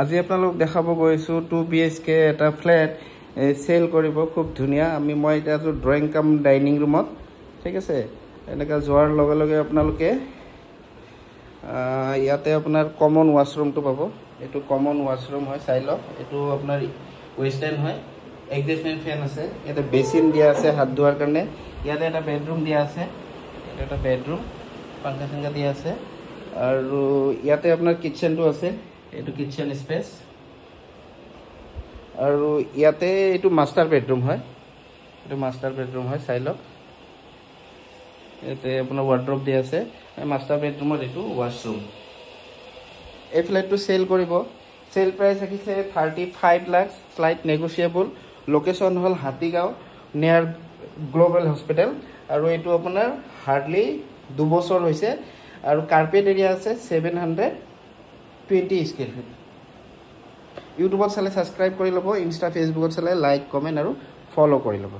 আজি আপোনালোক দেখাব গৈছো 2 BHK এটা ফ্ল্যাট সেল কৰিব খুব ধুনিয়া মই এটা ড্ৰয়িং কাম ডাইনিং ৰুমত ঠিক আছে এনেকা যোৱাৰ লগে লগে আপোনালোকে ইয়াতে আপোনাৰ কমন ওয়াশৰুমটো পাব এটো কমন ওয়াশৰুম হয় চাই লওক এটো আপোনাৰ ওয়েস্টাৰ্ন হয় এডজাস্টমেন্ট ফ্যান আছে এটা বেসিন দিয়া আছে হাত ধোৱাৰ কাৰণে ইয়াতে এটা বেডৰুম দিয়া আছে এটা বেডৰুম পাংখা সংগা দিয়া আছে আৰু ইয়াতে আপোনাৰ কিচেনটো আছে এটো কিচেন স্পেস আৰু ইয়াতে এটো মাস্টাৰ বেডৰুম হয় চাই লওক এতে আপোনাৰ ওয়াৰ্ড্ৰপ দিয়া আছে মাস্টাৰ বেডৰুমত এটো ওয়াশৰুম এই ফ্ল্যাটটো সেল কৰিব সেল প্রাইস আছে 35 লাখ স্লাইড নেগোশিয়েবল লোকেশন হল হাতীগাঁও নিয়ার গ্লোবাল হসপিটাল আৰু এটো আপোনাৰ হাৰ্ডলি 2 বছৰ হৈছে আৰু কাৰ্পেট এৰিয়া আছে 720 স্কয়াৰ ফিট ইউটিউবত চালে সাবস্ক্ৰাইব কৰি লব ইনস্টা ফেসবুকত চালে লাইক কমেন্ট আৰু ফলো কৰি লব